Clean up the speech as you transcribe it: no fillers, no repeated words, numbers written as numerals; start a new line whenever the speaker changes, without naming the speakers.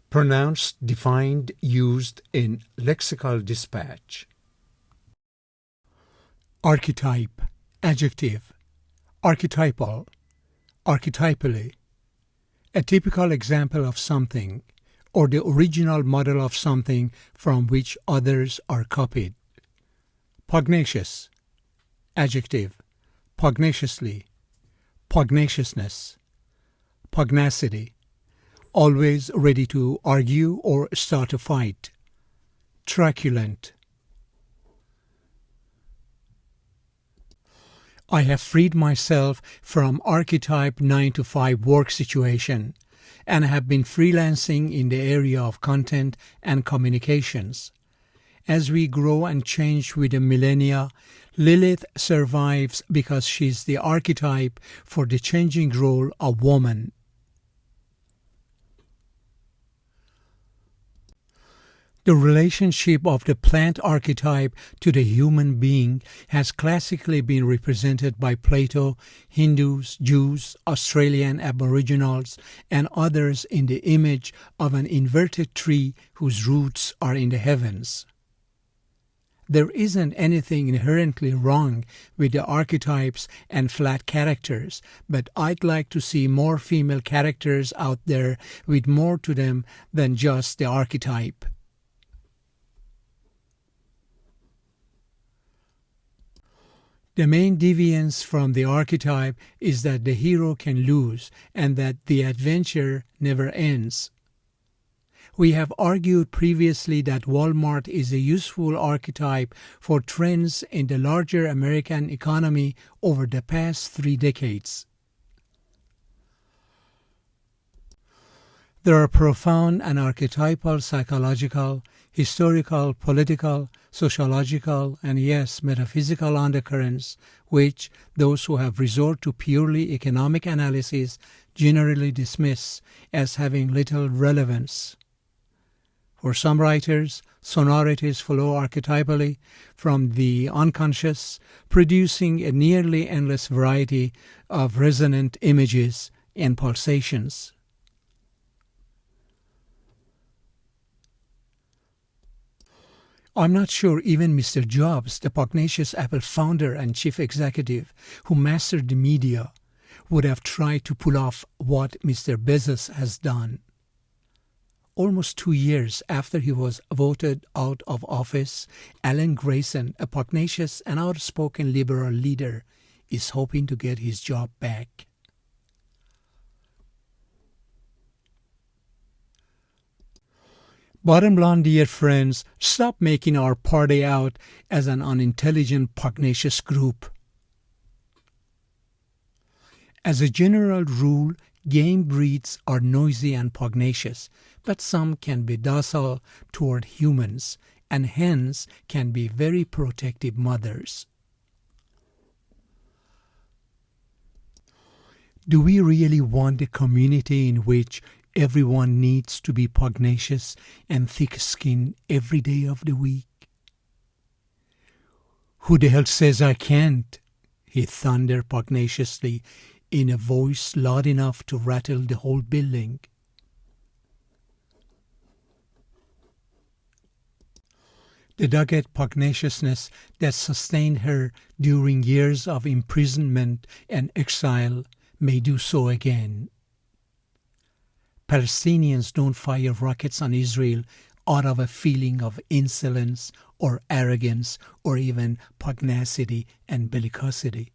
Pronounced, defined, used in lexical dispatch. Archetype, adjective, archetypal, archetypally, a typical example of something, or the original model of something from which others are copied. Pugnacious, adjective, pugnaciously, pugnaciousness, pugnacity, always ready to argue or start a fight. Truculent. I have freed myself from archetype 9-to-5 work situation and have been freelancing in the area of content and communications. As we grow and change with the millennia, Lilith survives because she's the archetype for the changing role of woman. The relationship of the plant archetype to the human being has classically been represented by Plato, Hindus, Jews, Australian Aboriginals, and others in the image of an inverted tree whose roots are in the heavens. There isn't anything inherently wrong with the archetypes and flat characters, but I'd like to see more female characters out there with more to them than just the archetype. The main deviance from the archetype is that the hero can lose and that the adventure never ends. We have argued previously that Walmart is a useful archetype for trends in the larger American economy over the past 3 decades. There are profound and archetypal psychological, historical, political, sociological, and yes, metaphysical undercurrents, which those who have resort to purely economic analysis generally dismiss as having little relevance. For some writers, sonorities flow archetypally from the unconscious, producing a nearly endless variety of resonant images and pulsations. I'm not sure even Mr. Jobs, the pugnacious Apple founder and chief executive who mastered the media, would have tried to pull off what Mr. Bezos has done. Almost 2 years after he was voted out of office, Alan Grayson, a pugnacious and outspoken liberal leader, is hoping to get his job back. Bottom line, dear friends, stop making our party out as an unintelligent, pugnacious group. As a general rule, game breeds are noisy and pugnacious, but some can be docile toward humans and hence can be very protective mothers. Do we really want a community in which everyone needs to be pugnacious and thick-skinned every day of the week? Who the hell says I can't? He thundered pugnaciously in a voice loud enough to rattle the whole building. The dogged pugnaciousness that sustained her during years of imprisonment and exile may do so again. Palestinians don't fire rockets on Israel out of a feeling of insolence or arrogance or even pugnacity and bellicosity.